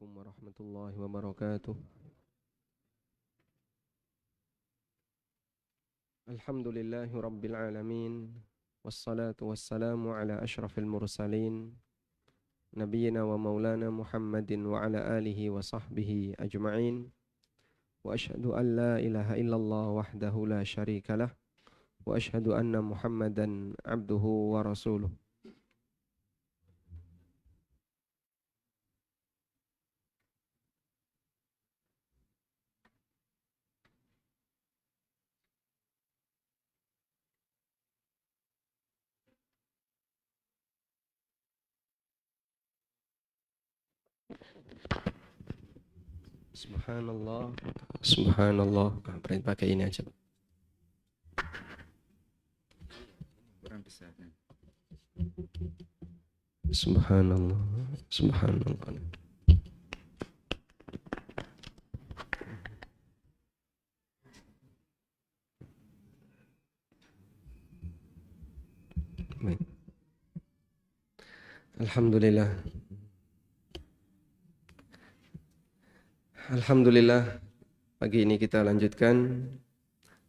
Assalamualaikum warahmatullahi wabarakatuh. Alhamdulillahi rabbil alamin. Wassalatu wassalamu ala ashrafil mursalin. Nabiyyina wa maulana Muhammadin wa ala alihi wa sahbihi ajma'in. Wa ashhadu an la ilaha illallah wahdahu la syarika lah. Wa ashhadu anna Muhammadan abduhu wa rasuluh. Subhanallah. Subhanallah. Berarti pakai ini aja. Subhanallah. Subhanallah. Baik. Alhamdulillah. Alhamdulillah, pagi ini kita lanjutkan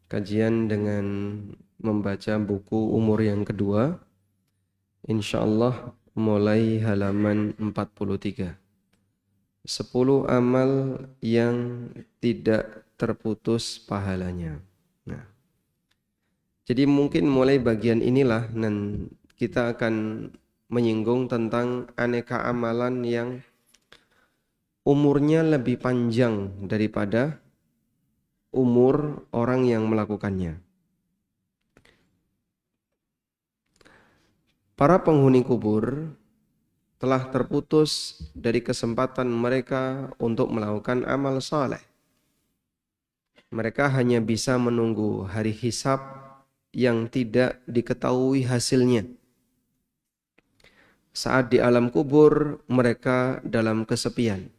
kajian dengan membaca buku umur yang kedua. InsyaAllah mulai halaman 43. 10 amal yang tidak terputus pahalanya. Nah, jadi mungkin mulai bagian inilah dan kita akan menyinggung tentang aneka amalan yang umurnya lebih panjang daripada umur orang yang melakukannya. Para penghuni kubur telah terputus dari kesempatan mereka untuk melakukan amal saleh. Mereka hanya bisa menunggu hari hisab yang tidak diketahui hasilnya. Saat di alam kubur, mereka dalam kesepian,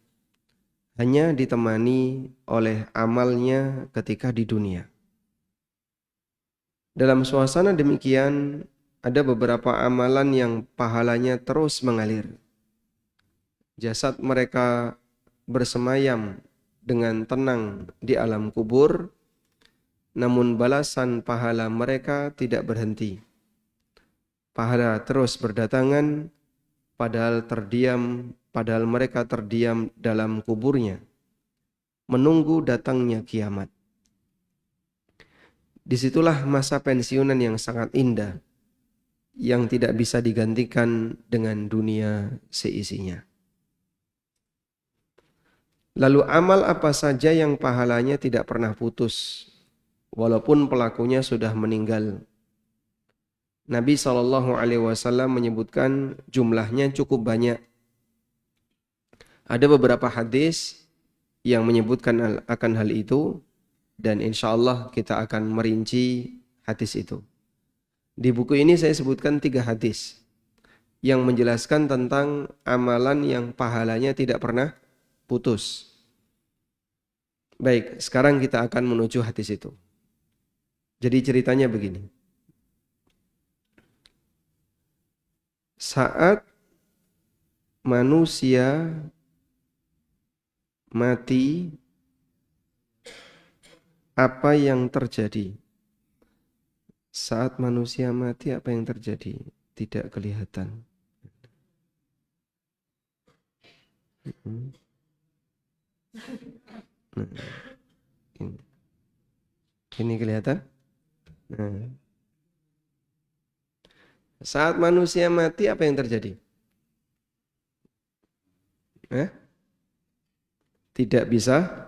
hanya ditemani oleh amalnya ketika di dunia. Dalam suasana demikian, ada beberapa amalan yang pahalanya terus mengalir. Jasad mereka bersemayam dengan tenang di alam kubur, namun balasan pahala mereka tidak berhenti. Pahala terus berdatangan, padahal mereka terdiam dalam kuburnya, menunggu datangnya kiamat. Disitulah masa pensiunan yang sangat indah, yang tidak bisa digantikan dengan dunia seisinya. Lalu amal apa saja yang pahalanya tidak pernah putus, walaupun pelakunya sudah meninggal? Nabi SAW menyebutkan jumlahnya cukup banyak. Ada beberapa hadis yang menyebutkan akan hal itu, dan insya Allah kita akan merinci hadis itu. Di buku ini saya sebutkan 3 hadis yang menjelaskan tentang amalan yang pahalanya tidak pernah putus. Baik, sekarang kita akan menuju hadis itu. Jadi ceritanya begini. Saat manusia mati, apa yang terjadi? Saat manusia mati, apa yang terjadi? Tidak kelihatan. Ini kelihatan? Nah. Saat manusia mati, apa yang terjadi? Tidak bisa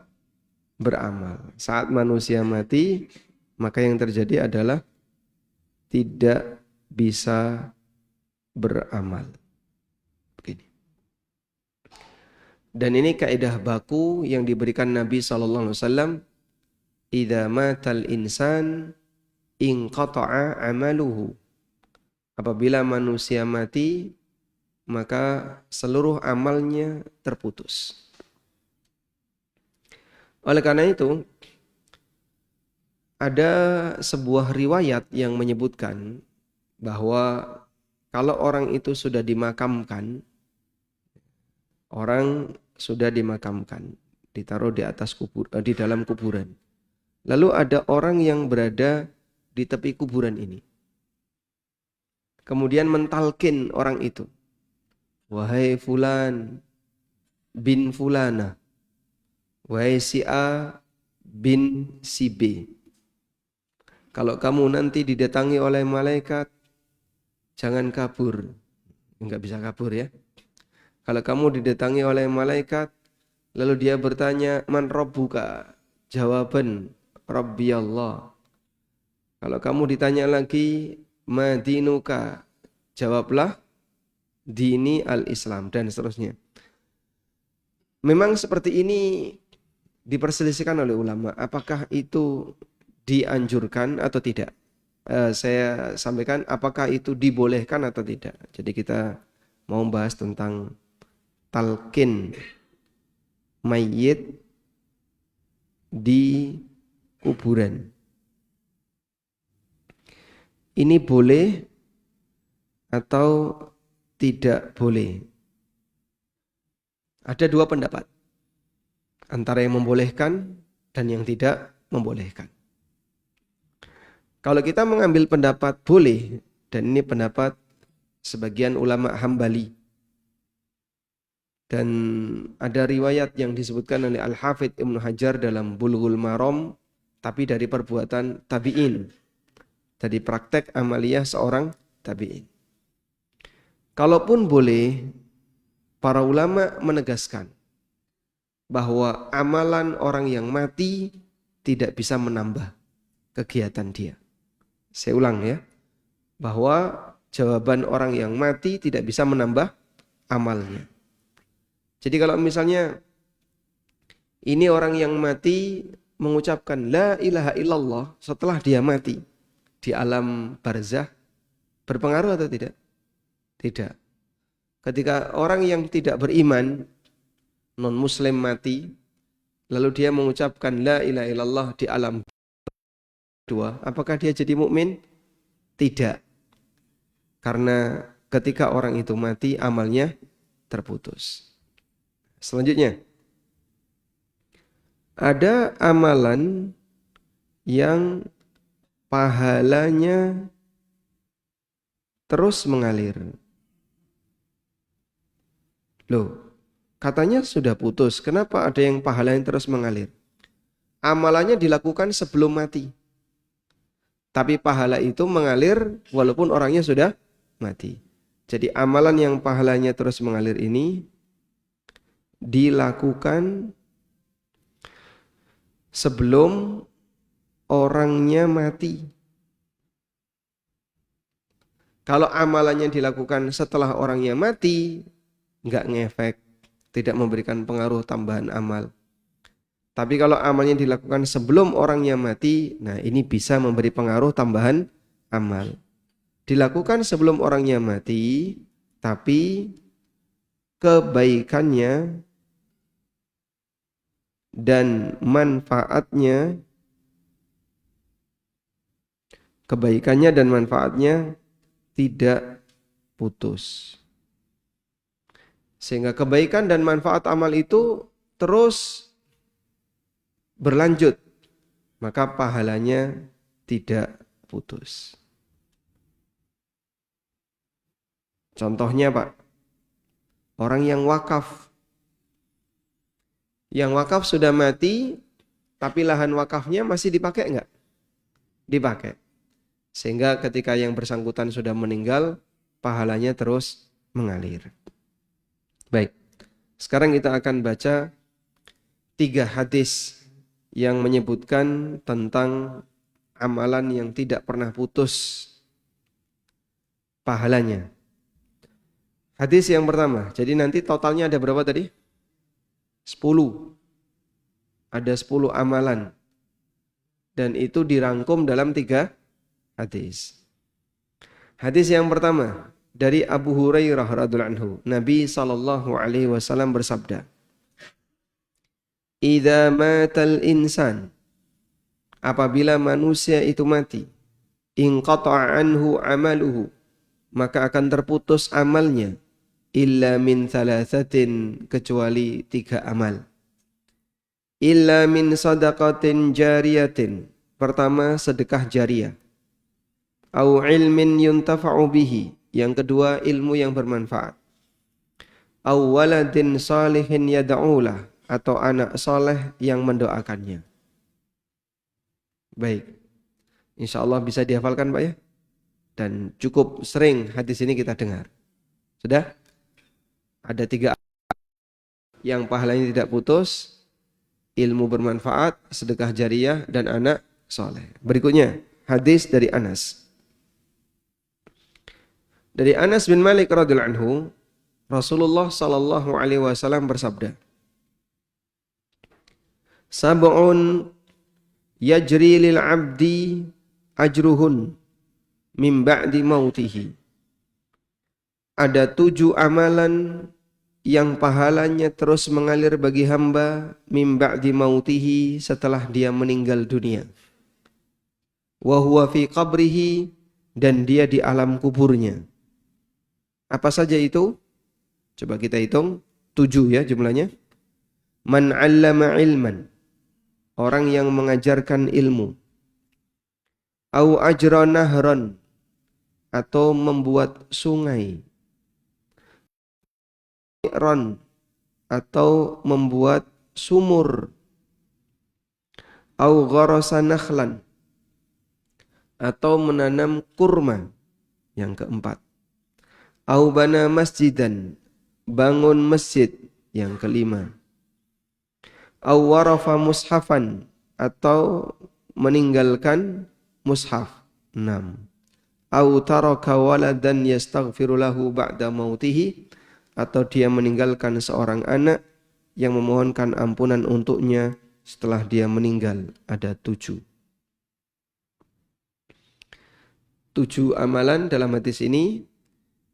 beramal. Saat manusia mati, maka yang terjadi adalah tidak bisa beramal. Begini. Dan ini kaidah baku yang diberikan Nabi SAW. Idza matal insan inqata'a amaluhu. Apabila manusia mati, maka seluruh amalnya terputus. Oleh karena itu, ada sebuah riwayat yang menyebutkan bahwa kalau orang itu sudah dimakamkan, orang sudah dimakamkan, ditaruh di atas di dalam kuburan. Lalu ada orang yang berada di tepi kuburan ini. Kemudian mentalkin orang itu. Wahai fulan bin fulana. Wahai si A bin si B. Kalau kamu nanti didatangi oleh malaikat, jangan kabur. Enggak bisa kabur ya. Kalau kamu didatangi oleh malaikat, lalu dia bertanya, man rabbuka? Jawaban, Rabbi Allah. Kalau kamu ditanya lagi, ma dinuka? Jawablah, dini al-Islam, dan seterusnya. Memang seperti ini diperselisihkan oleh ulama. Apakah itu dianjurkan atau tidak? Saya sampaikan apakah itu dibolehkan atau tidak. Jadi kita mau bahas tentang talqin mayit di kuburan. Ini boleh atau tidak boleh? Ada dua pendapat. Antara yang membolehkan dan yang tidak membolehkan. Kalau kita mengambil pendapat boleh, dan ini pendapat sebagian ulama Hambali, dan ada riwayat yang disebutkan oleh Al-Hafidh Ibnu Hajar dalam Bulughul Maram, tapi dari perbuatan tabi'in, dari praktek amaliyah seorang tabi'in. Kalaupun boleh, para ulama menegaskan bahwa amalan orang yang mati tidak bisa menambah kegiatan dia. Saya ulang ya, bahwa jawaban orang yang mati tidak bisa menambah amalnya. Jadi kalau misalnya ini orang yang mati mengucapkan la ilaha illallah setelah dia mati di alam barzah, berpengaruh atau tidak? Tidak. Ketika orang yang tidak beriman, non-muslim mati, lalu dia mengucapkan la ilaha illallah di alam dua, apakah dia jadi mukmin? Tidak. Karena ketika orang itu mati, amalnya terputus. Selanjutnya, ada amalan yang pahalanya terus mengalir. Loh, katanya sudah putus. Kenapa ada yang pahalanya terus mengalir? Amalannya dilakukan sebelum mati. Tapi pahala itu mengalir walaupun orangnya sudah mati. Jadi amalan yang pahalanya terus mengalir ini dilakukan sebelum orangnya mati. Kalau amalannya dilakukan setelah orangnya mati, enggak ngefek, tidak memberikan pengaruh tambahan amal. Tapi kalau amalnya dilakukan sebelum orangnya mati, nah ini bisa memberi pengaruh tambahan amal. Dilakukan sebelum orangnya mati, tapi kebaikannya dan manfaatnya tidak putus. Sehingga kebaikan dan manfaat amal itu terus berlanjut, maka pahalanya tidak putus. Contohnya Pak, orang yang wakaf. Yang wakaf sudah mati, tapi lahan wakafnya masih dipakai enggak? Dipakai. Sehingga ketika yang bersangkutan sudah meninggal, pahalanya terus mengalir. Baik, sekarang kita akan baca 3 hadis yang menyebutkan tentang amalan yang tidak pernah putus pahalanya. Hadis yang pertama, jadi nanti totalnya ada berapa tadi? 10. Ada 10 amalan. Dan itu dirangkum dalam 3 hadis. Hadis yang pertama dari Abu Hurairah radhiyallahu anhu, Nabi SAW bersabda, Idza matal insan, apabila manusia itu mati, inqata'a anhu amaluhu, maka akan terputus amalnya, illa min thalathatin, kecuali 3 amal. Illa min sadaqatin jariyatin, pertama sedekah jariyah. Au ilmin yuntafa'u bihi, yang kedua ilmu yang bermanfaat. Au waladin salihin yad'ulah, atau anak soleh yang mendoakannya. Baik, insya Allah bisa dihafalkan Pak ya. Dan cukup sering hadis ini kita dengar. Sudah? Ada 3 yang pahalanya tidak putus, ilmu bermanfaat, sedekah jariyah, dan anak soleh. Berikutnya, hadis dari Anas. Dari Anas bin Malik radhiyallahu anhu, Rasulullah sallallahu alaihi wasallam bersabda, "Sab'un yajri lil 'abdi ajruhun min ba'di mautihi." Ada 7 amalan yang pahalanya terus mengalir bagi hamba min ba'di mautihi, setelah dia meninggal dunia. Wa huwa fi qabrihi, dan dia di alam kuburnya. Apa saja itu? Coba kita hitung, 7 ya jumlahnya. Man 'allama ilman, orang yang mengajarkan ilmu. Au ajra nahran, atau membuat sungai. Ron, atau membuat sumur. Au gharasa nakhlan, atau menanam kurma. Yang keempat. Au bana masjidan, bangun masjid. Yang kelima. Au warafa mushafan, atau meninggalkan mushaf. 6. Au taraka waladan yastaghfiru lahu ba'da mautihi, atau dia meninggalkan seorang anak yang memohonkan ampunan untuknya setelah dia meninggal. Ada 7. 7 amalan dalam hadis ini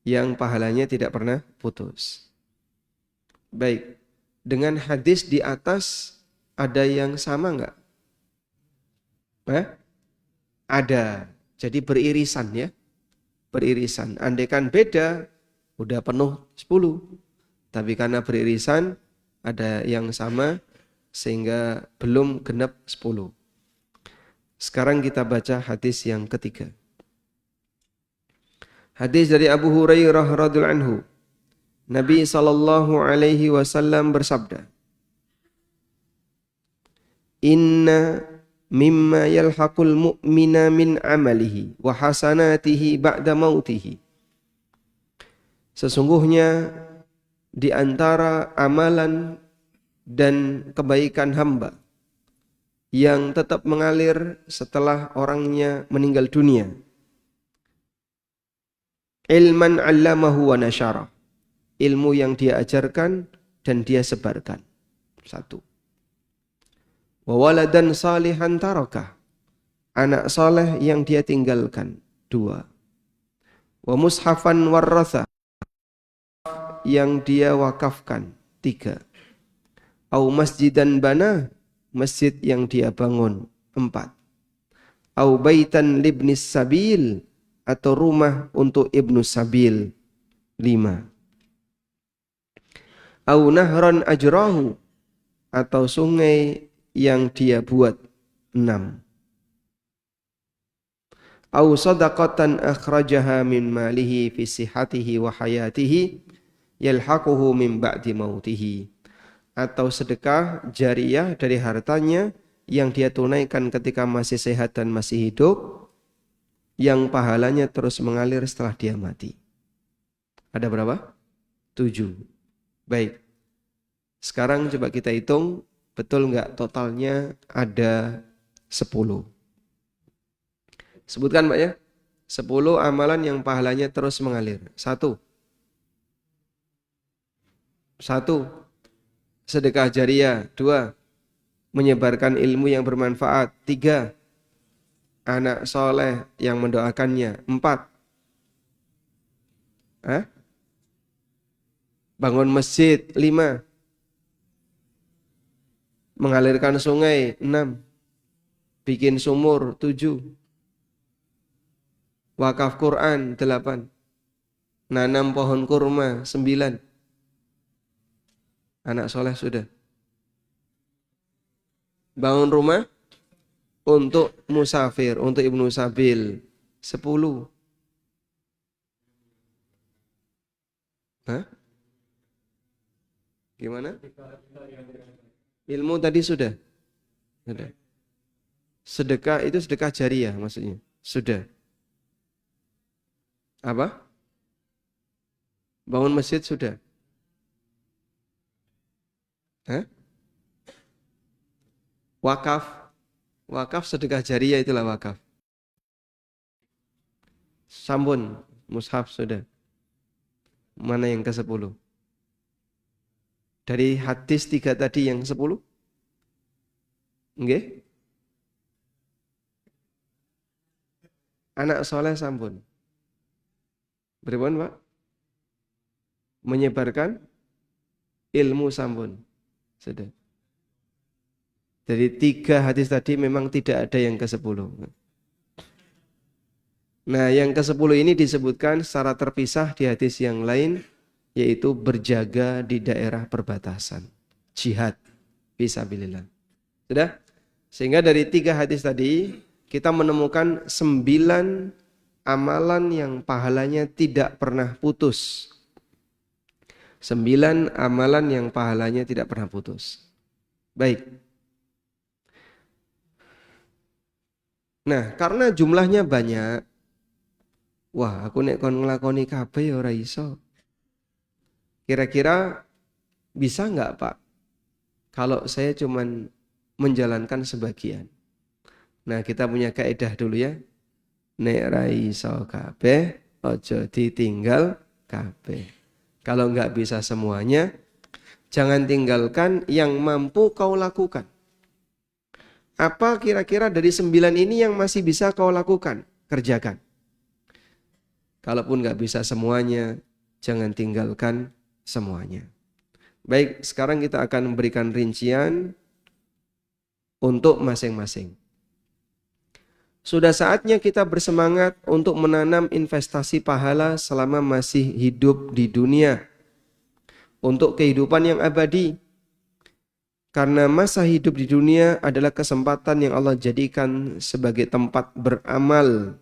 yang pahalanya tidak pernah putus. Baik, dengan hadis di atas ada yang sama enggak? Ada. Jadi beririsan ya. Beririsan. Andaikan beda, udah penuh 10. Tapi karena beririsan, ada yang sama sehingga belum genap 10. Sekarang kita baca hadis yang ketiga. Hadis dari Abu Hurairah radhiyallahu anhu. Nabi sallallahu alaihi wasallam bersabda, "Inna mimma yalhaqul mu'mina min amalihi wa hasanatihi ba'da mautihi." Sesungguhnya di antara amalan dan kebaikan hamba yang tetap mengalir setelah orangnya meninggal dunia, ilman 'allamahu wa nasyara, ilmu yang dia ajarkan dan dia sebarkan. 1. Wa waladan salihan tarakah, anak saleh yang dia tinggalkan. 2. Wa mushafan warratha, yang dia wakafkan. 3. Au masjidan bana, masjid yang dia bangun. 4. Au baitan libnis sabil, atau rumah untuk ibnu sabil. 5. Au nahran ajrahu, atau sungai yang dia buat. 6. Au sadaqatan akhrajaha min malihi fi sihhatihi wa hayatihi yalhaquhu min ba'di mautihi, atau sedekah jariyah dari hartanya yang dia tunaikan ketika masih sehat dan masih hidup, yang pahalanya terus mengalir setelah dia mati. Ada berapa? 7. Baik. Sekarang coba kita hitung, betul enggak totalnya ada 10. Sebutkan Pak ya. 10 amalan yang pahalanya terus mengalir. 1. Sedekah jariyah. 2. Menyebarkan ilmu yang bermanfaat. 3. Anak soleh yang mendoakannya. 4. Bangun masjid. 5. Mengalirkan sungai. 6. Bikin sumur. 7. Wakaf Quran. 8. Nanam pohon kurma 9. Anak soleh sudah. Bangun rumah untuk musafir, untuk ibnu sabil 10. Hah? Gimana? Ilmu tadi sudah. Sudah. Sedekah itu sedekah jariah maksudnya. Sudah. Apa? Bangun masjid sudah. Hah? Wakaf. Wakaf sedekah jariah itulah wakaf. Sambun, mushaf sudah. Mana yang ke-10? Dari hadis 3 tadi yang 10? Nggih? Anak soleh sampun. Beripun, Pak? Menyebarkan ilmu sampun. Sudah. Dari 3 hadis tadi memang tidak ada yang ke-10. Nah, yang ke-10 ini disebutkan secara terpisah di hadis yang lain, yaitu berjaga di daerah perbatasan. Jihad fisabilillah. Sudah? Sehingga dari 3 hadis tadi, kita menemukan 9 amalan yang pahalanya tidak pernah putus. 9 amalan yang pahalanya tidak pernah putus. Baik. Nah, karena jumlahnya banyak, wah, aku nek kon nglakoni kabeh ya ora iso. Kira-kira bisa enggak, Pak? Kalau saya cuman menjalankan sebagian. Nah, kita punya kaidah dulu ya. Nek ra iso kabeh, aja ditinggal kabeh. Kalau enggak bisa semuanya, jangan tinggalkan yang mampu kau lakukan. Apa kira-kira dari 9 ini yang masih bisa kau lakukan? Kerjakan. Kalaupun enggak bisa semuanya, jangan tinggalkan semuanya. Baik, sekarang kita akan memberikan rincian untuk masing-masing. Sudah saatnya kita bersemangat untuk menanam investasi pahala selama masih hidup di dunia untuk kehidupan yang abadi. Karena masa hidup di dunia adalah kesempatan yang Allah jadikan sebagai tempat beramal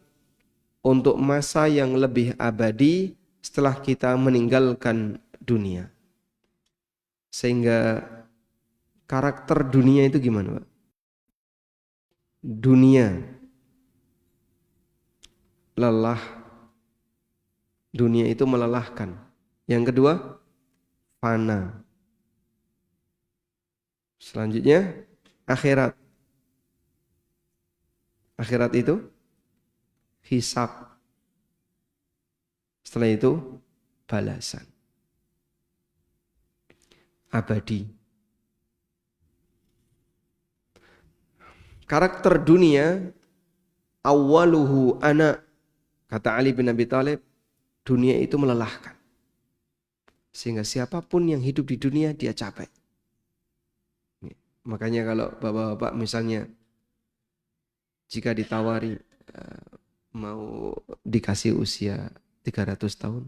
untuk masa yang lebih abadi setelah kita meninggalkan dunia. Sehingga karakter dunia itu gimana, Pak? Dunia lelah. Dunia itu melelahkan. Yang kedua, fana. Selanjutnya, akhirat. Akhirat itu hisab. Setelah itu, balasan. Abadi. Karakter dunia, awaluhu ana. Kata Ali bin Abi Thalib, dunia itu melelahkan. Sehingga siapapun yang hidup di dunia, dia capek. Makanya kalau bapak-bapak misalnya, jika ditawari mau dikasih usia 300 tahun,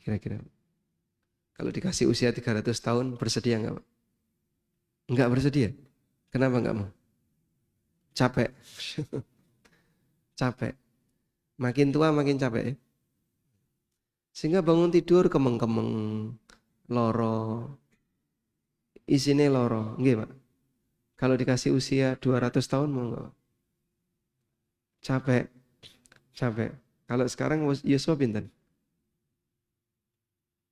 kira-kira kalau dikasih usia 300 tahun, bersedia enggak, Pak? Enggak bersedia. Kenapa enggak mau? Capek. Capek. Makin tua makin capek ya. Sehingga bangun tidur kemeng-kemeng, loro. Isine loro, nggih, Pak. Kalau dikasih usia 200 tahun mau enggak? Capek. Capek. Kalau sekarang yuswa pinten?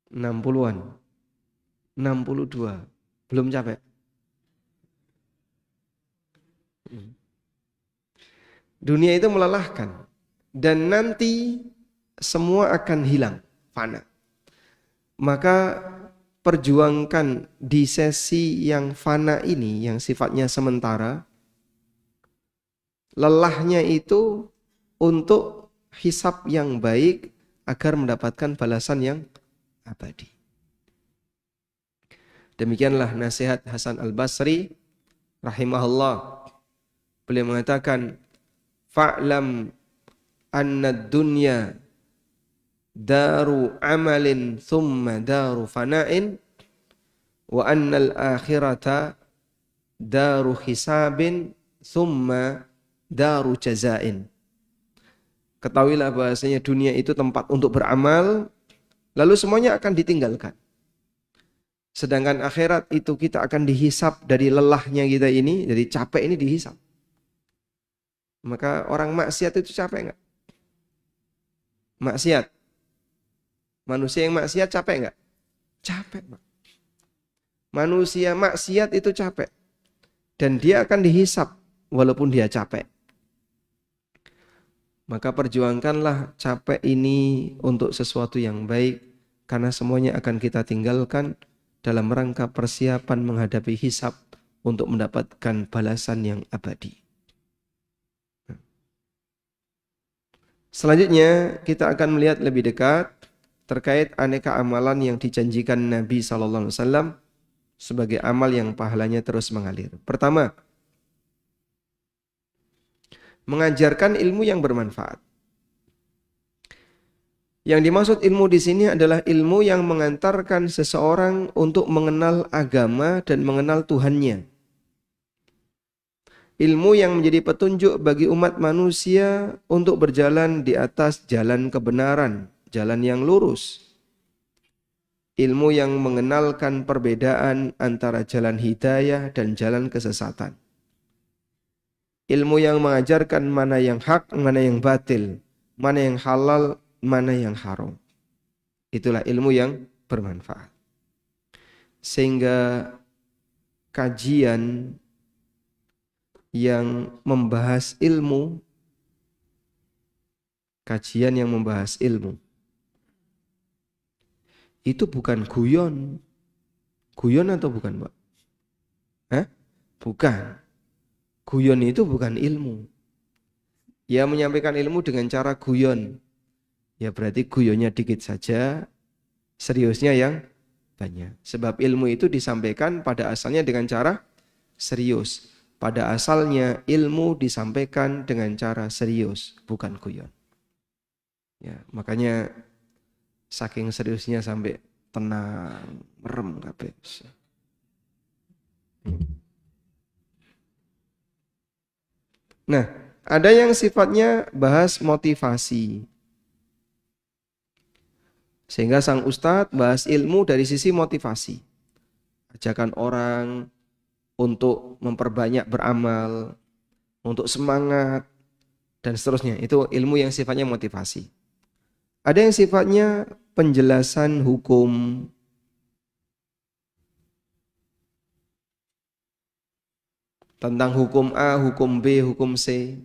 60-an. 62. Belum capek. Dunia itu melelahkan. Dan nanti semua akan hilang, fana. Maka perjuangkan di sesi yang fana ini, yang sifatnya sementara, lelahnya itu untuk hisab yang baik agar mendapatkan balasan yang abadi. Demikianlah nasihat Hasan Al-Basri rahimahullah. Beliau mengatakan, fa'lam anna dunya daru amalin thumma daru fana'in wa annal akhirata daru hisabin thumma daru jazain. Ketahuilah bahasanya dunia itu tempat untuk beramal, lalu semuanya akan ditinggalkan. Sedangkan akhirat itu kita akan dihisap dari lelahnya kita ini, dari capek ini dihisap. Maka orang maksiat itu capek enggak? Maksiat. Manusia yang maksiat capek enggak? Capek, Pak. Manusia maksiat itu capek. Dan dia akan dihisap walaupun dia capek. Maka perjuangkanlah capek ini untuk sesuatu yang baik, karena semuanya akan kita tinggalkan dalam rangka persiapan menghadapi hisab untuk mendapatkan balasan yang abadi. Selanjutnya kita akan melihat lebih dekat terkait aneka amalan yang dijanjikan Nabi SAW sebagai amal yang pahalanya terus mengalir. Pertama, mengajarkan ilmu yang bermanfaat. Yang dimaksud ilmu di sini adalah ilmu yang mengantarkan seseorang untuk mengenal agama dan mengenal Tuhannya. Ilmu yang menjadi petunjuk bagi umat manusia untuk berjalan di atas jalan kebenaran, jalan yang lurus. Ilmu yang mengenalkan perbedaan antara jalan hidayah dan jalan kesesatan. Ilmu yang mengajarkan mana yang hak, mana yang batil, mana yang halal, mana yang haram. Itulah ilmu yang bermanfaat. Sehingga kajian yang membahas ilmu, itu bukan guyon. Guyon atau bukan, Pak? Hah? Bukan. Guyon itu bukan ilmu. Ya, menyampaikan ilmu dengan cara guyon, ya berarti guyonnya dikit saja, seriusnya yang banyak. Sebab ilmu itu disampaikan pada asalnya dengan cara serius. Pada asalnya ilmu disampaikan dengan cara serius, bukan guyon. Ya, makanya saking seriusnya sampai tenang, merem kabeh. Nah, ada yang sifatnya bahas motivasi. Sehingga sang ustadz bahas ilmu dari sisi motivasi. Ajakan orang untuk memperbanyak beramal, untuk semangat, dan seterusnya. Itu ilmu yang sifatnya motivasi. Ada yang sifatnya penjelasan hukum. Tentang hukum A, hukum B, hukum C.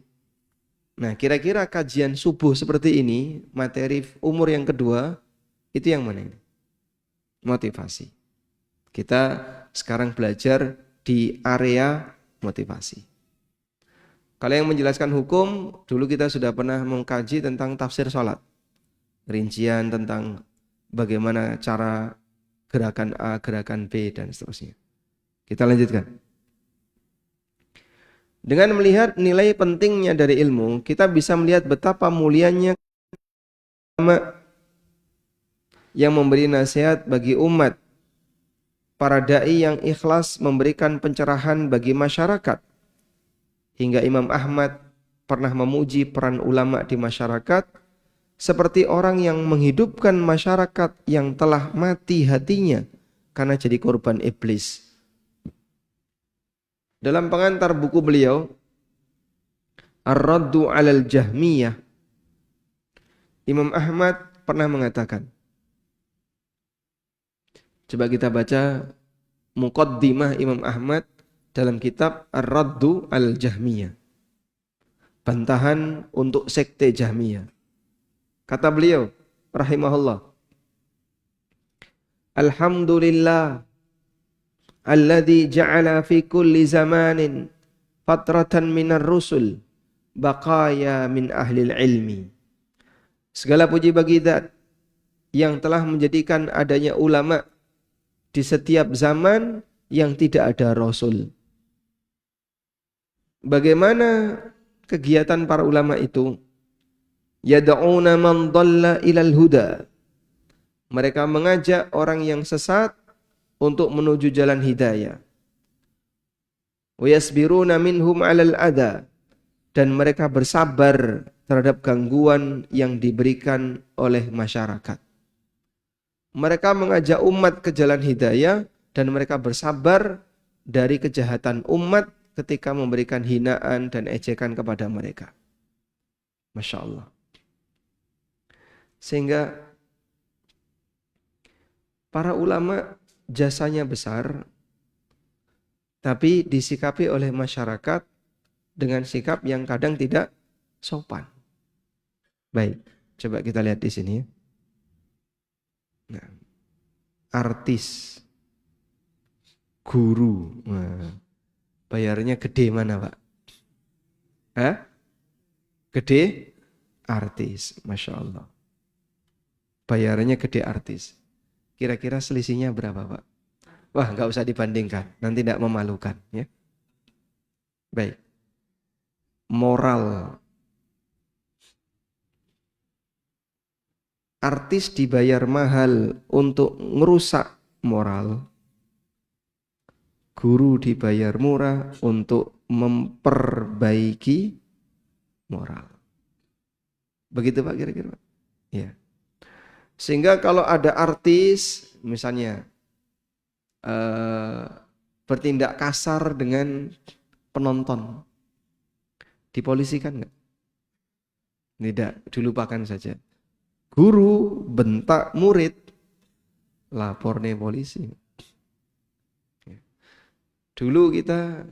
Nah, kira-kira kajian subuh seperti ini, materi umur yang kedua, itu yang mana ini? Motivasi. Kita sekarang belajar di area motivasi. Kalau yang menjelaskan hukum, dulu kita sudah pernah mengkaji tentang tafsir sholat. Rincian tentang bagaimana cara gerakan A, gerakan B, dan seterusnya. Kita lanjutkan. Dengan melihat nilai pentingnya dari ilmu, kita bisa melihat betapa mulianya yang memberi nasihat bagi umat, para da'i yang ikhlas memberikan pencerahan bagi masyarakat. Hingga Imam Ahmad pernah memuji peran ulama di masyarakat seperti orang yang menghidupkan masyarakat yang telah mati hatinya karena jadi korban iblis. Dalam pengantar buku beliau, Ar-Raddu 'alal Jahmiyah, Imam Ahmad pernah mengatakan, coba kita baca muqaddimah Imam Ahmad dalam kitab Ar-Raddu al-Jahmiyah. Bantahan untuk sekte Jahmiyah. Kata beliau, rahimahullah, Alhamdulillah alladzi ja'ala fi kulli zamanin fatratan minar rusul baqaya min ahlil ilmi. Segala puji bagi Zat yang telah menjadikan adanya ulama di setiap zaman yang tidak ada rasul. Bagaimana kegiatan para ulama itu? Yad'una man dhalla ilal huda. Mereka mengajak orang yang sesat untuk menuju jalan hidayah. Wa yasbiruna minhum 'alal adha. Dan mereka bersabar terhadap gangguan yang diberikan oleh masyarakat. Mereka mengajak umat ke jalan hidayah dan mereka bersabar dari kejahatan umat ketika memberikan hinaan dan ejekan kepada mereka. Masya Allah. Sehingga para ulama jasanya besar, tapi disikapi oleh masyarakat dengan sikap yang kadang tidak sopan. Baik, coba kita lihat di sini ya. Nah, artis, guru, bayarnya gede mana Pak? Hah? Gede artis, Masya Allah. Bayarnya gede artis. Kira-kira selisihnya berapa Pak? Wah, nggak usah dibandingkan, nanti tidak memalukan ya. Baik. Moral. Artis dibayar mahal untuk merusak moral. Guru dibayar murah untuk memperbaiki moral. Begitu Pak kira-kira? Ya. Sehingga kalau ada artis misalnya bertindak kasar dengan penonton, dipolisikan nggak? Tidak, dilupakan saja. Guru bentak murid, lapor nih polisi. Dulu kita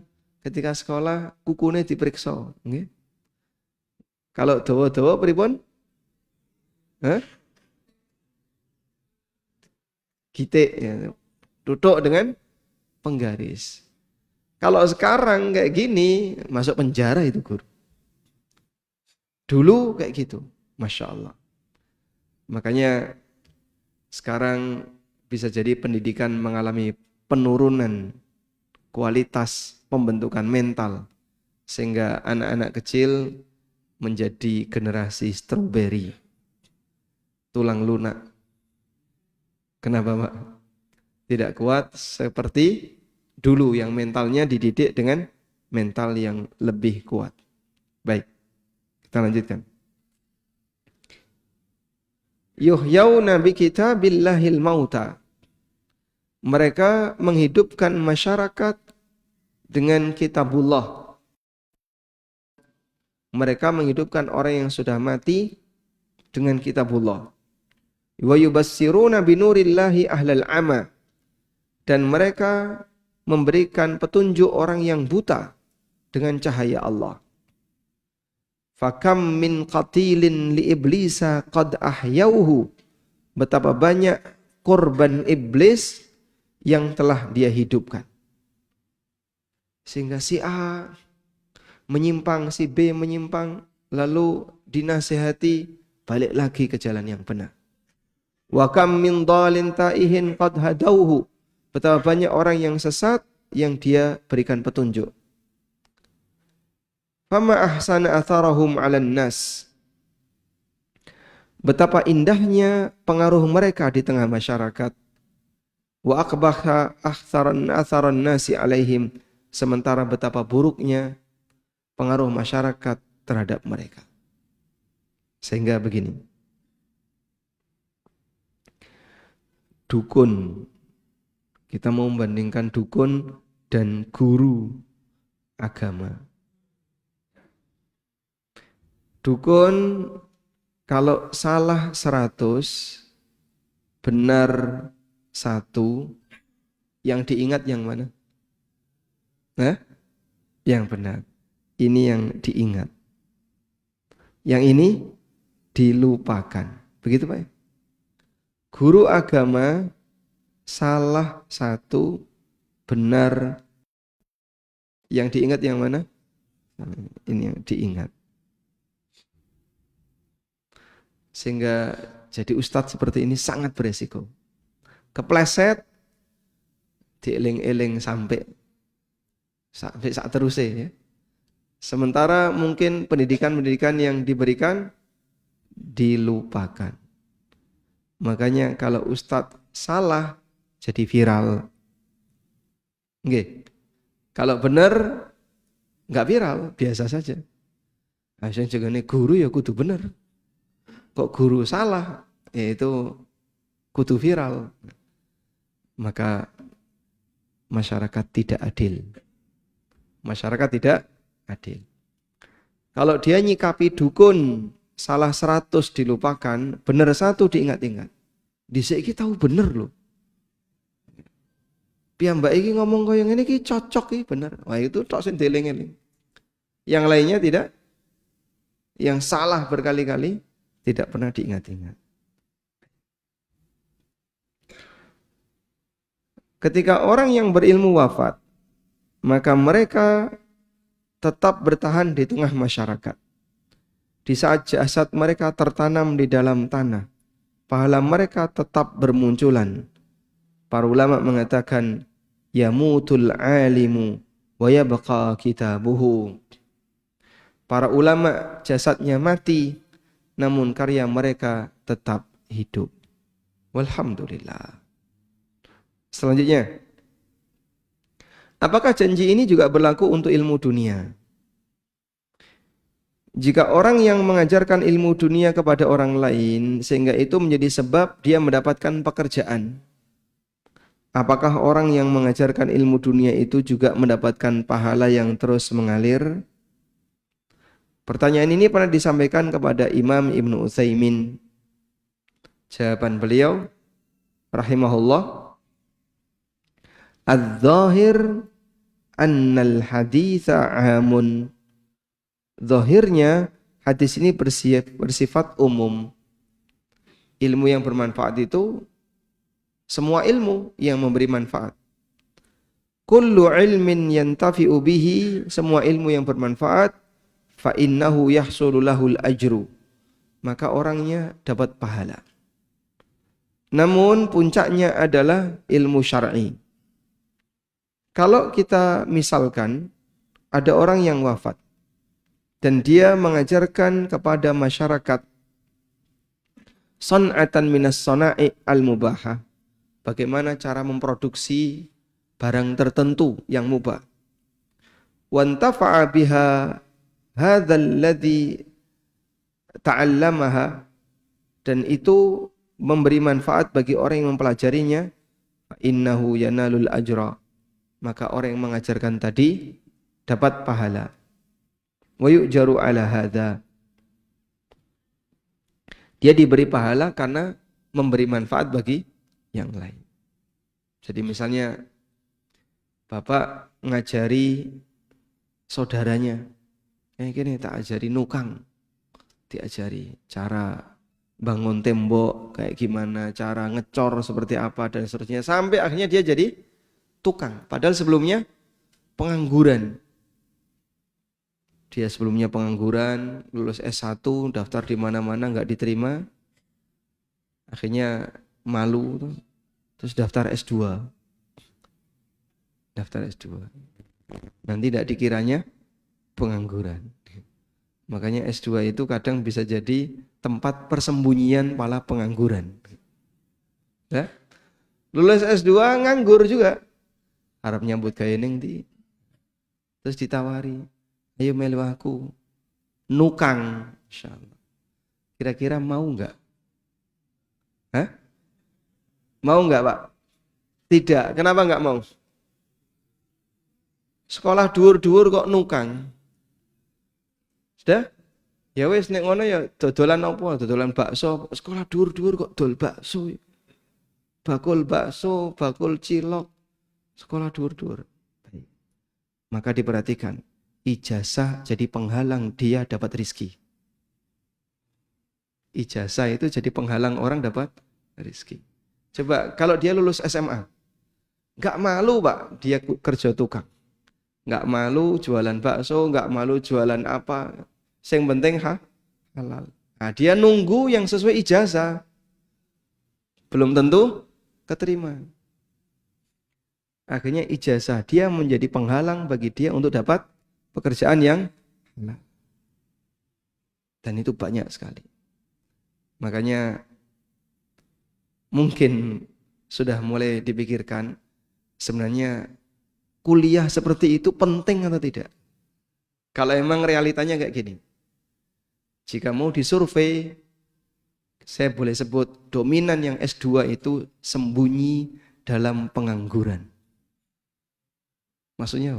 ketika sekolah kukunya diperiksa, nggih. Kalau dawa-dawa pripun? Gitik ya, tutuk dengan penggaris. Kalau sekarang kayak gini masuk penjara itu guru. Dulu kayak gitu, Masya Allah. Makanya sekarang bisa jadi pendidikan mengalami penurunan kualitas pembentukan mental. Sehingga anak-anak kecil menjadi generasi stroberi. Tulang lunak. Kenapa Pak? Tidak kuat seperti dulu yang mentalnya dididik dengan mental yang lebih kuat. Baik, kita lanjutkan. Yuhyauna bi kitabillahil mauta. Mereka menghidupkan masyarakat dengan kitabullah. Mereka menghidupkan orang yang sudah mati dengan kitabullah. Wa yubassiruna binurillahi ahlal ama. Dan mereka memberikan petunjuk orang yang buta dengan cahaya Allah. Fakam min qatilin li iblisa qad ahyauhu. Betapa banyak korban iblis yang telah dia hidupkan. Sehingga si A menyimpang, si B menyimpang, lalu dinasihati balik lagi ke jalan yang benar. Wa kam min dhalin taihin qad hadauhu. Betapa banyak orang yang sesat yang dia berikan petunjuk. Fama ahsana atharahum 'alan nas. Betapa indahnya pengaruh mereka di tengah masyarakat. Wa aqbaha atharan nasi 'alaihim. Sementara betapa buruknya pengaruh masyarakat terhadap mereka. Sehingga begini. Dukun. Kita mau membandingkan dukun dan guru agama. Dukun kalau salah 100, benar 1, yang diingat yang mana? Yang benar. Ini yang diingat. Yang ini dilupakan. Begitu Pak? Guru agama salah 1, benar, yang diingat yang mana? Ini yang diingat. Sehingga jadi ustadz seperti ini sangat beresiko. Kepleset, dieling-eling sampai saat terusnya ya. Sementara mungkin pendidikan yang diberikan dilupakan. Makanya kalau ustadz salah jadi viral. Nggih. Kalau benar nggak viral, biasa saja. Asing jegane guru ya kudu bener. Kok guru salah, yaitu kudu viral. Maka masyarakat tidak adil. Masyarakat tidak adil. Kalau dia nyikapi dukun, salah 100 dilupakan, bener 1 diingat-ingat. Dhisik iki tahu bener loh. Piyambak iki ngomong koyo ngene iki cocok iki bener. Wah itu tok sing dieling-eling. Yang lainnya tidak. Yang salah berkali-kali tidak pernah diingat-ingat. Ketika orang yang berilmu wafat, maka mereka tetap bertahan di tengah masyarakat. Di saat jasad mereka tertanam di dalam tanah, pahala mereka tetap bermunculan. Para ulama mengatakan, yamutul alimu wa yabqa kitabuhu. Para ulama jasadnya mati, namun karya mereka tetap hidup. Walhamdulillah. Selanjutnya, apakah janji ini juga berlaku untuk ilmu dunia? Jika orang yang mengajarkan ilmu dunia kepada orang lain, sehingga itu menjadi sebab dia mendapatkan pekerjaan, apakah orang yang mengajarkan ilmu dunia itu juga mendapatkan pahala yang terus mengalir? Pertanyaan ini pernah disampaikan kepada Imam Ibnu Utsaimin. Jawaban beliau, rahimahullah, adz-dzahir annal haditsa 'amun. Zahirnya hadis ini bersifat umum. Ilmu yang bermanfaat itu semua ilmu yang memberi manfaat. Kullu ilmin yantafi'u bihi, semua ilmu yang bermanfaat, fa innahu yahsulu lahul ajru, maka orangnya dapat pahala. Namun puncaknya adalah ilmu syar'i. Kalau kita misalkan ada orang yang wafat dan dia mengajarkan kepada masyarakat san'atan minas sana'i al-mubahah, bagaimana cara memproduksi barang tertentu yang mubah. Wantafa'a biha hadzal ladzi ta'allamaha, dan itu memberi manfaat bagi orang yang mempelajarinya, innahu yanalul ajra, maka orang yang mengajarkan tadi dapat pahala. Wa yu'jaru ala hadza, dia diberi pahala karena memberi manfaat bagi yang lain. Jadi misalnya bapak ngajari saudaranya, gini tak ajari nukang, diajari cara bangun tembok kayak gimana, cara ngecor seperti apa dan seterusnya, sampai akhirnya dia jadi tukang. Padahal sebelumnya pengangguran. Dia sebelumnya pengangguran, lulus S1, daftar di mana-mana nggak diterima, akhirnya malu, terus daftar S2. Daftar S2. Nanti tidak dikiranya pengangguran. Makanya S2 itu kadang bisa jadi tempat persembunyian para pengangguran. Ya? Lulus S2 nganggur juga. Harap nyambut gawe ning ndi. Terus ditawari, ayo melu aku nukang, insyaallah. Kira-kira mau enggak? Hah? Mau enggak, Pak? Tidak. Kenapa enggak mau? Sekolah dhuwur-dhuwur kok nukang. Sudah? Ya wis nek ngono ya dodolan apa? Dodolan bakso. Sekolah dhuwur-dhuwur kok dol bakso. Bakul bakso, bakul cilok. Sekolah dhuwur-dhuwur. Maka diperhatikan, ijazah jadi penghalang dia dapat rezeki. Ijazah itu jadi penghalang orang dapat rezeki. Coba kalau dia lulus SMA, enggak malu, Pak, dia kerja tukang. Enggak malu jualan bakso, enggak malu jualan apa. Yang penting halal. Nah, dia nunggu yang sesuai ijazah. Belum tentu keterima. Akhirnya ijazah dia menjadi penghalang bagi dia untuk dapat pekerjaan yang halal. Dan itu banyak sekali. Makanya mungkin sudah mulai dipikirkan sebenarnya kuliah seperti itu penting atau tidak. Kalau emang realitanya kayak gini. Jika mau disurvei, saya boleh sebut dominan yang S2 itu sembunyi dalam pengangguran. Maksudnya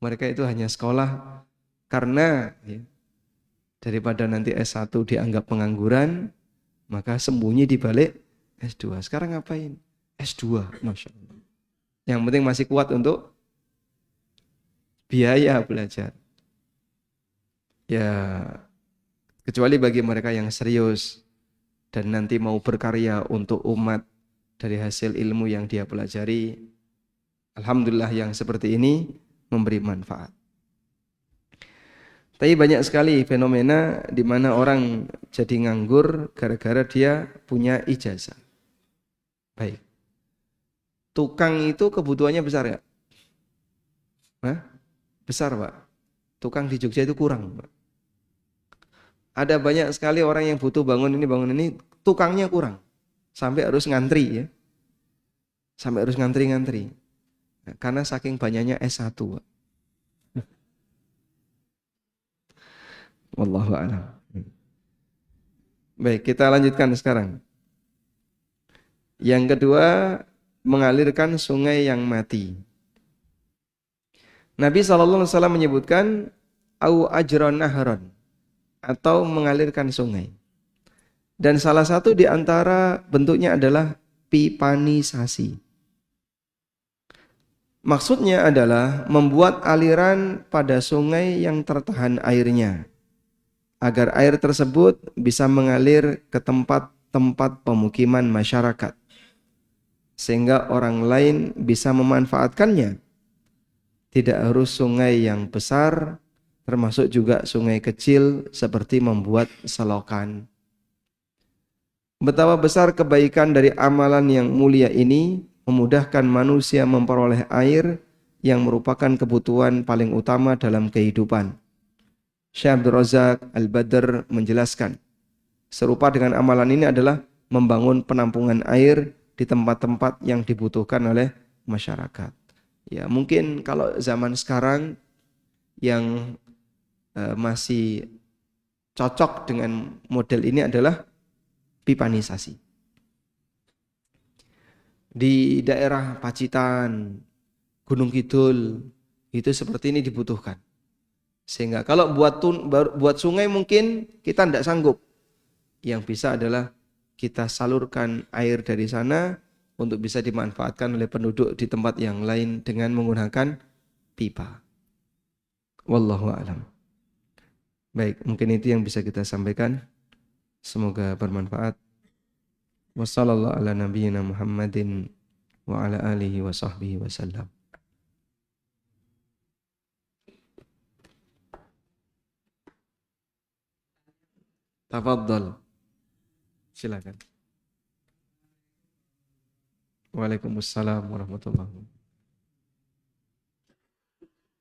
mereka itu hanya sekolah karena daripada nanti S1 dianggap pengangguran, maka sembunyi di balik S2. Sekarang ngapain? S2, Masya Allah. Yang penting masih kuat untuk biaya belajar. Ya, kecuali bagi mereka yang serius dan nanti mau berkarya untuk umat dari hasil ilmu yang dia pelajari. Alhamdulillah yang seperti ini memberi manfaat. Tapi banyak sekali fenomena di mana orang jadi nganggur gara-gara dia punya ijazah. Baik. Tukang itu kebutuhannya besar nggak? Hah? Besar, Pak. Tukang di Jogja itu kurang, Pak. Ada banyak sekali orang yang butuh bangun ini, tukangnya kurang. Sampai harus ngantri ya. Sampai harus ngantri-ngantri. Nah, karena saking banyaknya S1, Pak. Wallahu a'lam. Baik, kita lanjutkan sekarang. Yang kedua, mengalirkan sungai yang mati. Nabi SAW menyebutkan au ajron nahron, atau mengalirkan sungai. Dan salah satu di antara bentuknya adalah pipanisasi. Maksudnya adalah membuat aliran pada sungai yang tertahan airnya, agar air tersebut bisa mengalir ke tempat-tempat pemukiman masyarakat, sehingga orang lain bisa memanfaatkannya. Tidak harus sungai yang besar, termasuk juga sungai kecil seperti membuat selokan. Betapa besar kebaikan dari amalan yang mulia ini, memudahkan manusia memperoleh air yang merupakan kebutuhan paling utama dalam kehidupan. Syekh Abdul Razak Al-Badr menjelaskan, serupa dengan amalan ini adalah membangun penampungan air di tempat-tempat yang dibutuhkan oleh masyarakat. Ya, mungkin kalau zaman sekarang yang masih cocok dengan model ini adalah pipanisasi. Di daerah Pacitan, Gunung Kidul, itu seperti ini dibutuhkan. Sehingga kalau buat sungai mungkin kita tidak sanggup. Yang bisa adalah kita salurkan air dari sana untuk bisa dimanfaatkan oleh penduduk di tempat yang lain dengan menggunakan pipa. Wallahu a'lam. Baik, mungkin itu yang bisa kita sampaikan. Semoga bermanfaat. Wassallallahu ala nabiyyina Muhammadin wa ala alihi wa sahbihi wasallam. Tafadhal. Silakan. Waalaikumsalam warahmatullahi wabarakatuh.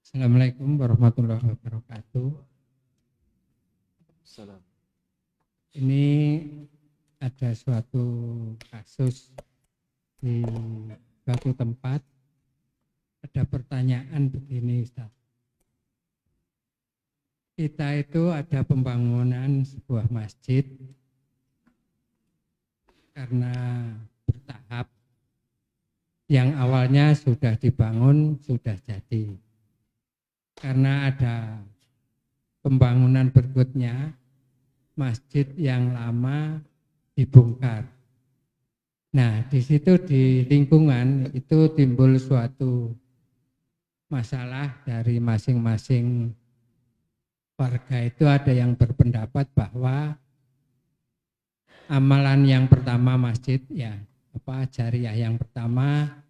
Assalamualaikum warahmatullahi wabarakatuh. Salam. Ini ada suatu kasus di suatu tempat. Ada pertanyaan begini, Ustaz. Kita itu ada pembangunan sebuah masjid karena bertahap. Yang awalnya sudah dibangun, sudah jadi. Karena ada pembangunan berikutnya, masjid yang lama dibongkar. Nah, di situ di lingkungan itu timbul suatu masalah dari masing-masing warga. Itu ada yang berpendapat bahwa amalan yang pertama masjid, ya jariah yang pertama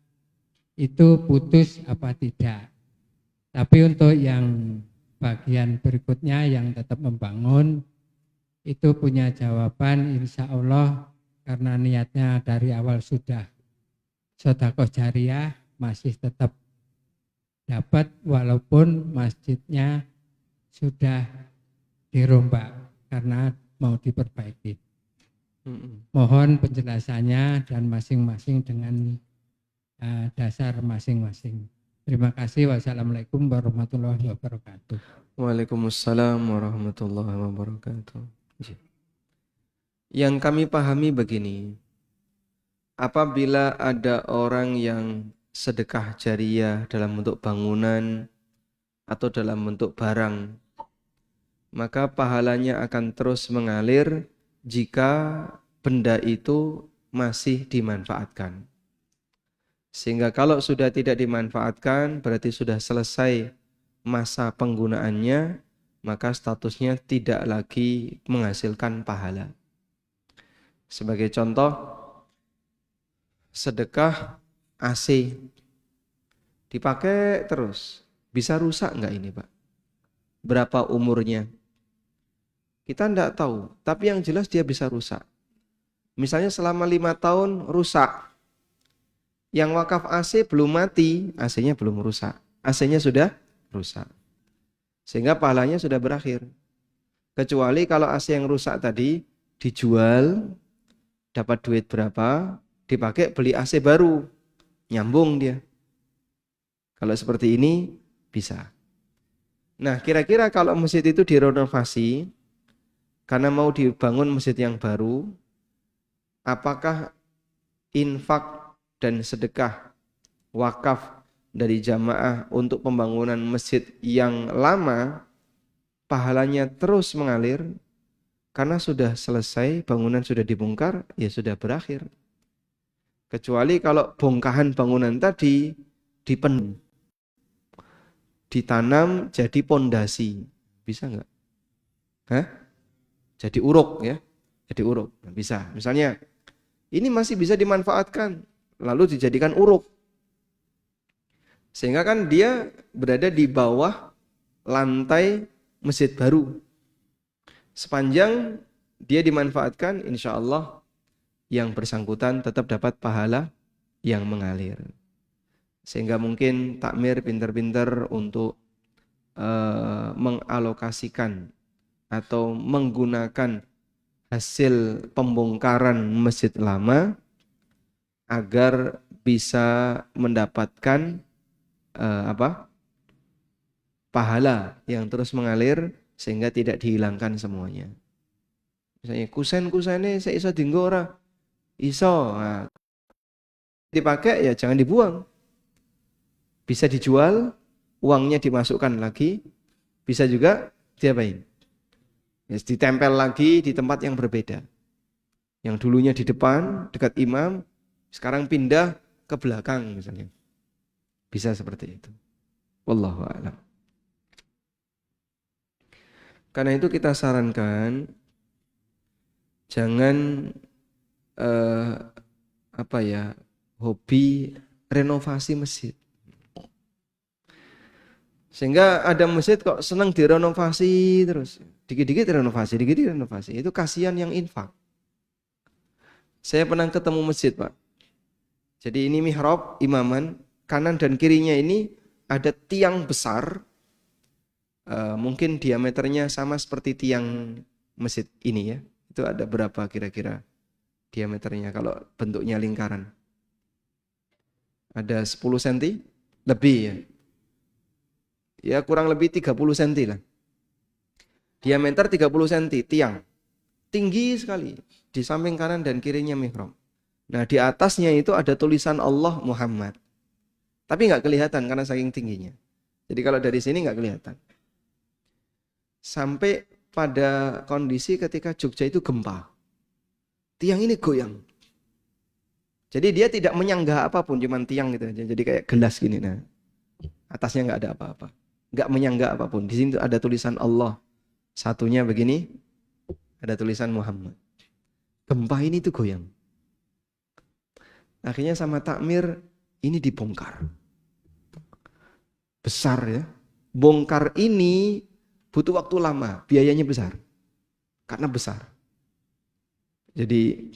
itu putus apa tidak. Tapi untuk yang bagian berikutnya yang tetap membangun itu punya jawaban, insya Allah karena niatnya dari awal sudah sedekah jariah masih tetap dapat walaupun masjidnya sudah dirombak karena mau diperbaiki. Mm-mm. Mohon penjelasannya dan masing-masing dengan dasar masing-masing. Terima kasih. Wassalamualaikum warahmatullahi wabarakatuh. Waalaikumsalam warahmatullahi wabarakatuh. Yang kami pahami begini, apabila ada orang yang sedekah jariyah dalam bentuk bangunan atau dalam bentuk barang, maka pahalanya akan terus mengalir jika benda itu masih dimanfaatkan. Sehingga kalau sudah tidak dimanfaatkan, berarti sudah selesai masa penggunaannya, maka statusnya tidak lagi menghasilkan pahala. Sebagai contoh, sedekah AC dipakai terus, bisa rusak enggak ini Pak? Berapa umurnya? Kita enggak tahu, tapi yang jelas dia bisa rusak. Misalnya selama 5 tahun rusak. Yang wakaf AC belum mati, AC-nya belum rusak. AC-nya sudah rusak. Sehingga pahalanya sudah berakhir. Kecuali kalau AC yang rusak tadi dijual, dapat duit berapa, dipakai beli AC baru. Nyambung dia. Kalau seperti ini bisa. Nah, kira-kira kalau masjid itu direnovasi karena mau dibangun masjid yang baru, apakah infak dan sedekah wakaf dari jamaah untuk pembangunan masjid yang lama pahalanya terus mengalir karena sudah selesai, bangunan sudah dibongkar, ya sudah berakhir. Kecuali kalau bongkahan bangunan tadi ditanam jadi pondasi, bisa nggak? Hah? Jadi uruk ya, jadi uruk. Nah, bisa. Misalnya ini masih bisa dimanfaatkan, lalu dijadikan uruk. Sehingga kan dia berada di bawah lantai masjid baru. Sepanjang dia dimanfaatkan, insya Allah yang bersangkutan tetap dapat pahala yang mengalir. Sehingga mungkin takmir pintar-pintar untuk mengalokasikan atau menggunakan hasil pembongkaran masjid lama agar bisa mendapatkan pahala yang terus mengalir sehingga tidak dihilangkan semuanya. Misalnya kusen-kusene saya iso dienggo ora? Iso. Nah, dipakai ya jangan dibuang. Bisa dijual, uangnya dimasukkan lagi, bisa juga diapain? Ya, ditempel lagi di tempat yang berbeda. Yang dulunya di depan dekat imam, sekarang pindah ke belakang misalnya. Bisa seperti itu. Wallahu a'lam. Karena itu kita sarankan jangan hobi renovasi masjid. Sehingga ada masjid kok senang direnovasi terus. Dikit-dikit renovasi, dikit-dikit renovasi. Itu kasihan yang infak. Saya pernah ketemu masjid, Pak. Jadi ini mihrab, imaman. Kanan dan kirinya ini ada tiang besar. Mungkin diameternya sama seperti tiang masjid ini ya. Itu ada berapa kira-kira diameternya kalau bentuknya lingkaran? Ada 10 cm? Lebih ya. Ya kurang lebih 30 cm lah. Diameter 30 cm tiang. Tinggi sekali. Di samping kanan dan kirinya mihrab. Nah di atasnya itu ada tulisan Allah Muhammad. Tapi nggak kelihatan karena saking tingginya. Jadi kalau dari sini nggak kelihatan. Sampai pada kondisi ketika Jogja itu gempa. Tiang ini goyang. Jadi dia tidak menyanggah apapun, cuman tiang gitu aja. Jadi kayak gelas gini. Nah, atasnya nggak ada apa-apa. Nggak menyanggah apapun. Di sini ada tulisan Allah. Satunya begini, ada tulisan Muhammad. Gempa ini tuh goyang. Akhirnya sama takmir ini dibongkar. Besar ya. Bongkar ini butuh waktu lama, biayanya besar. Karena besar. Jadi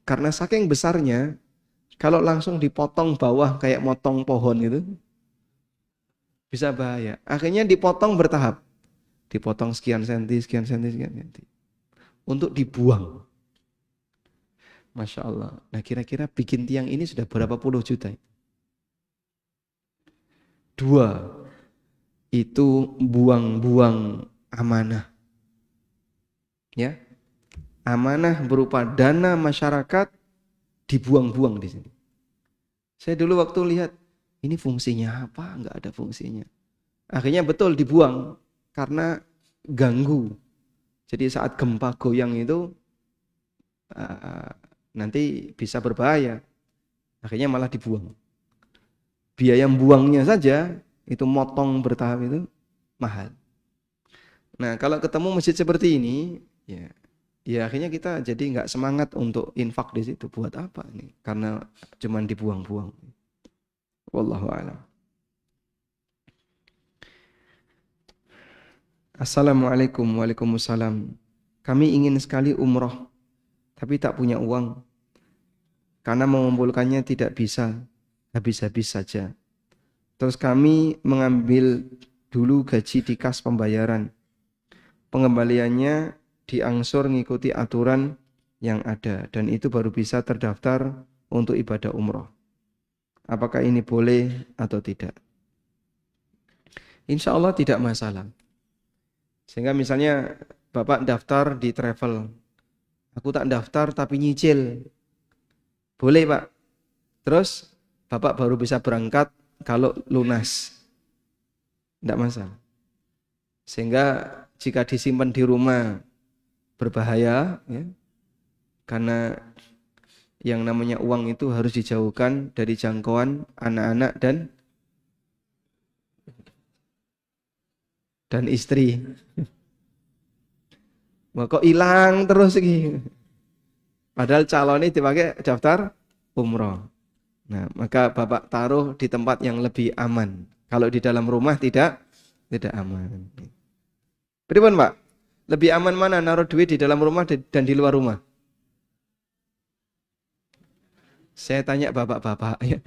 karena saking besarnya, kalau langsung dipotong bawah kayak motong pohon gitu, bisa bahaya. Akhirnya dipotong bertahap. Dipotong sekian senti, sekian senti, sekian senti. untuk dibuang. Masya Allah. Nah kira-kira bikin tiang ini sudah berapa puluh juta? 2, itu buang-buang amanah. Ya, amanah berupa dana masyarakat dibuang-buang di sini. Saya dulu waktu lihat, ini fungsinya apa? Enggak ada fungsinya. Akhirnya betul dibuang karena ganggu. Jadi saat gempa goyang itu nanti bisa berbahaya. Akhirnya malah dibuang. Biaya buangnya saja itu motong bertahap itu mahal. Nah kalau ketemu masjid seperti ini, ya akhirnya kita jadi nggak semangat untuk infak di situ. Buat apa nih? Karena cuman dibuang-buang. Wallahu a'lam. Assalamualaikum. Waalaikumsalam. Kami ingin sekali umroh, tapi tak punya uang. Karena mengumpulkannya tidak bisa, habis-habis saja. Terus kami mengambil dulu gaji di kas pembayaran. Pengembaliannya diangsur ngikuti aturan yang ada. Dan itu baru bisa terdaftar untuk ibadah umroh. Apakah ini boleh atau tidak? Insya Allah tidak masalah. Sehingga misalnya Bapak daftar di travel. Aku tak daftar tapi nyicil. Boleh Pak. Terus Bapak baru bisa berangkat kalau lunas. Tidak masalah. Sehingga jika disimpan di rumah berbahaya, ya, karena yang namanya uang itu harus dijauhkan dari jangkauan anak-anak dan istri. Wah, kok hilang terus iki. Padahal calonnya dipakai daftar umroh. Nah, maka Bapak taruh di tempat yang lebih aman. Kalau di dalam rumah tidak aman. Pripun, Pak? Lebih aman mana naruh duit di dalam rumah dan di luar rumah? Saya tanya bapak-bapak ya.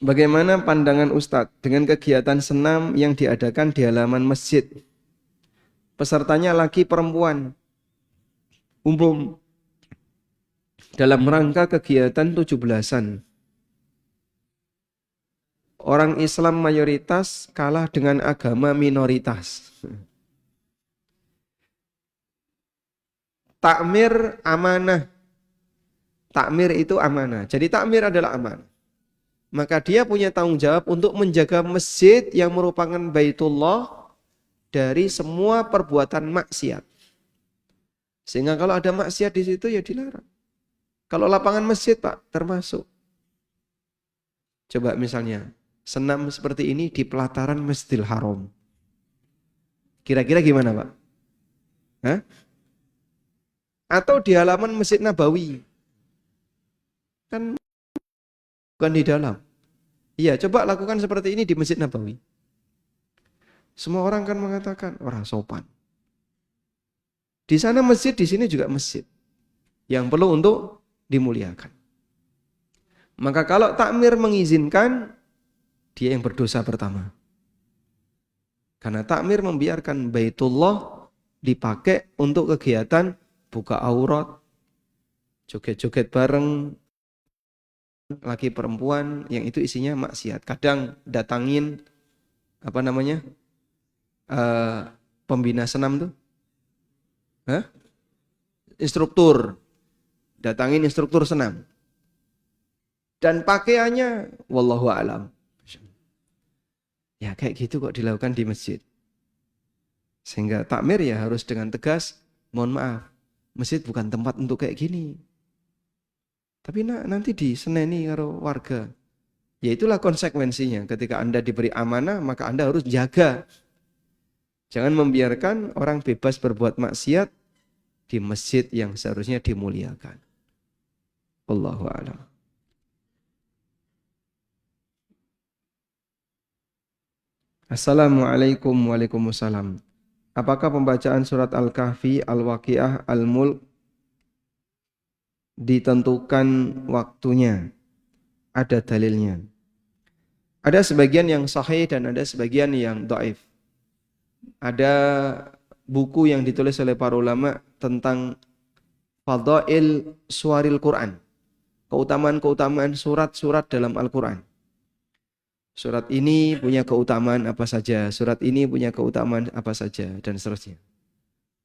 Bagaimana pandangan Ustadz dengan kegiatan senam yang diadakan di halaman masjid? Pesertanya laki perempuan. Umum dalam rangka kegiatan 17-an. Orang Islam mayoritas kalah dengan agama minoritas. Takmir amanah. Takmir itu amanah. Jadi takmir adalah amanah. Maka dia punya tanggung jawab untuk menjaga masjid yang merupakan Baitullah dari semua perbuatan maksiat. Sehingga kalau ada maksiat di situ ya dilarang. Kalau lapangan masjid Pak termasuk. Coba misalnya senam seperti ini di pelataran Masjidil Haram. Kira-kira gimana Pak? Hah? Atau di halaman Masjid Nabawi. Kan bukan di dalam. Iya, coba lakukan seperti ini di Masjid Nabawi. Semua orang kan mengatakan orang sopan. Di sana masjid, di sini juga masjid. Yang perlu untuk dimuliakan. Maka kalau takmir mengizinkan, dia yang berdosa pertama. Karena takmir membiarkan Baitullah dipakai untuk kegiatan buka aurat, joget-joget bareng, laki perempuan yang itu isinya maksiat. Kadang datangin pembina senam tuh, instruktur, datangin instruktur senam, dan pakaiannya, wallahu a'lam. Ya kayak gitu kok dilakukan di masjid. Sehingga takmir ya harus dengan tegas, mohon maaf, masjid bukan tempat untuk kayak gini. Tapi nanti diseneni karo warga. Ya itulah konsekuensinya. Ketika Anda diberi amanah, maka Anda harus jaga. Jangan membiarkan orang bebas berbuat maksiat di masjid yang seharusnya dimuliakan. Wallahu a'lam. Assalamualaikum. Waalaikumsalam. Apakah pembacaan surat Al-Kahfi, Al-Waqiah, Al-Mulk ditentukan waktunya? Ada dalilnya? Ada sebagian yang sahih dan ada sebagian yang dhaif. Ada buku yang ditulis oleh para ulama tentang Fadail Suwaril Quran. Keutamaan-keutamaan surat-surat dalam Al-Quran. Surat ini punya keutamaan apa saja, surat ini punya keutamaan apa saja, dan seterusnya.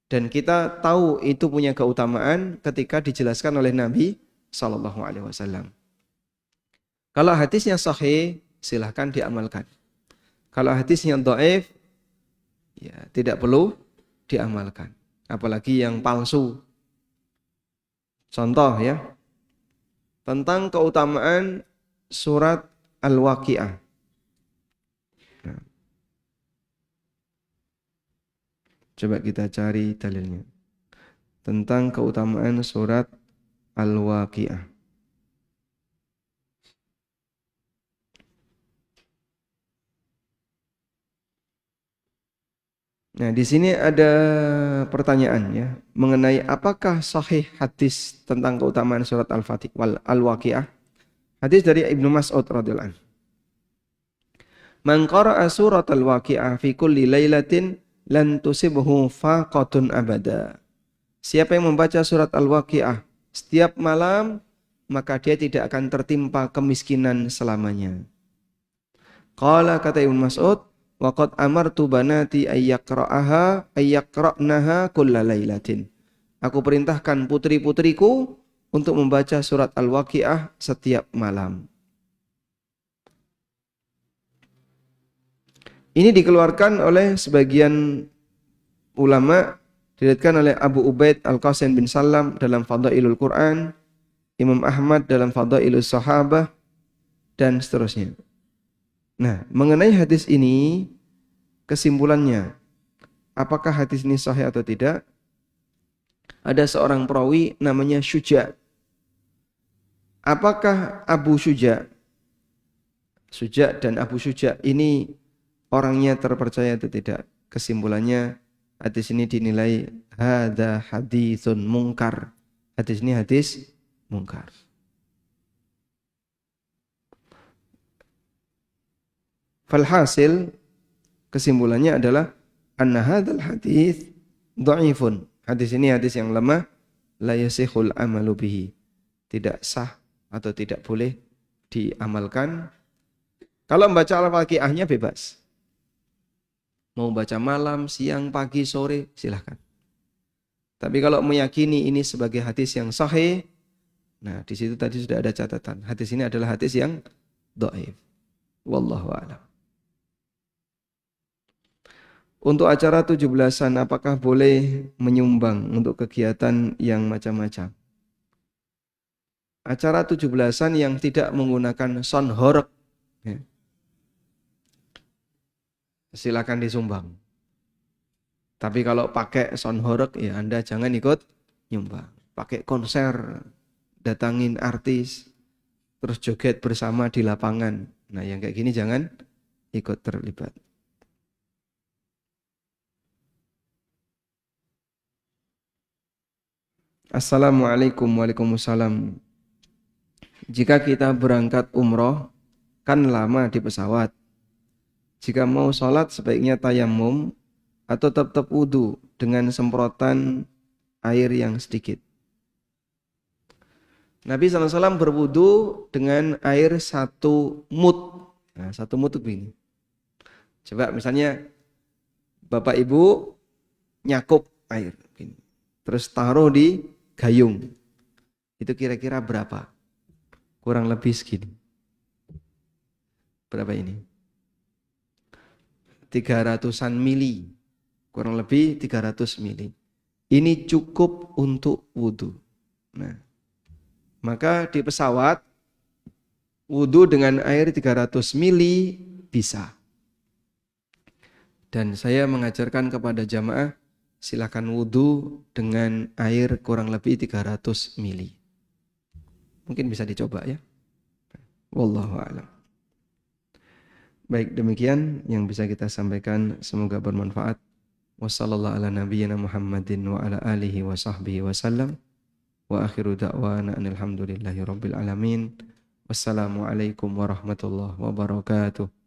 Dan kita tahu itu punya keutamaan ketika dijelaskan oleh Nabi SAW. Kalau hadisnya sahih, silahkan diamalkan. Kalau hadisnya dhaif, ya tidak perlu diamalkan. Apalagi yang palsu. Contoh ya, tentang keutamaan surat Al-Waqi'ah. Nah, coba kita cari dalilnya. Tentang keutamaan surat Al-Waqi'ah. Nah, di sini ada pertanyaan ya, mengenai apakah sahih hadis tentang keutamaan surat Al-Waqi'ah. Hadis dari Ibnu Mas'ud radhiyallahu anhu. Man qara'a surat Al-Waqi'ah fi kulli lailatin lan tusibhu faqatun abada. Siapa yang membaca surat Al-Waqi'ah setiap malam, maka dia tidak akan tertimpa kemiskinan selamanya. Qala, kata Ibnu Mas'ud, waqad amartu banati ayyaqra'naha kulla lailatin. Aku perintahkan putri-putriku untuk membaca surat Al-Waqi'ah setiap malam. Ini dikeluarkan oleh sebagian ulama, diriwayatkan oleh Abu Ubaid Al-Qasim bin Salam dalam Fadailul Quran, Imam Ahmad dalam Fadailus Sahabah, dan seterusnya. Nah, mengenai hadis ini, kesimpulannya, apakah hadis ini sahih atau tidak? Ada seorang perawi namanya Syuja. Apakah Abu Syuja dan Abu Syuja ini orangnya terpercaya atau tidak? Kesimpulannya, hadis ini dinilai hadza haditsun mungkar. Hadis ini hadis mungkar. Falhasil, kesimpulannya adalah anna hadzal hadits dhaifun. Hadis ini hadis yang lemah, la yasihul amalu bihi. Tidak sah atau tidak boleh diamalkan. Kalau membaca Al-Waqi'ahnya bebas. Mau baca malam, siang, pagi, sore, silahkan. Tapi kalau meyakini ini sebagai hadis yang sahih, nah di situ tadi sudah ada catatan. Hadis ini adalah hadis yang dhaif. Wallahu a'lam. Untuk acara 17-an, apakah boleh menyumbang untuk kegiatan yang macam-macam? Acara 17-an yang tidak menggunakan sound horeg, ya, silakan disumbang. Tapi kalau pakai sound horeg, ya Anda jangan ikut nyumbang. Pakai konser, datangin artis, terus joget bersama di lapangan. Nah yang kayak gini jangan ikut terlibat. Assalamualaikum. Waalaikumsalam. Jika kita berangkat umroh, kan lama di pesawat. Jika mau sholat sebaiknya tayamum atau tetap wudu dengan semprotan air yang sedikit. Nabi SAW berwudu dengan air 1 mud. Nah, 1 mud itu begini. Coba misalnya Bapak Ibu nyakup air begini, terus taruh di gayung. Itu kira-kira berapa? Kurang lebih segini. Berapa ini? 300-an mili. Kurang lebih 300 mili. Ini cukup untuk wudu. Nah, maka di pesawat wudu dengan air 300 mili bisa. Dan saya mengajarkan kepada jamaah, silakan wudu dengan air kurang lebih 300 mili. Mungkin bisa dicoba ya. Wallahu a'lam. Baik, demikian yang bisa kita sampaikan, semoga bermanfaat. Wassallallahu ala nabiyyina Muhammadin wa ala alihi wa sahbihi wasallam. Wa akhiru da'wana alhamdulillahi rabbil alamin. Wassalamualaikum warahmatullahi wabarakatuh.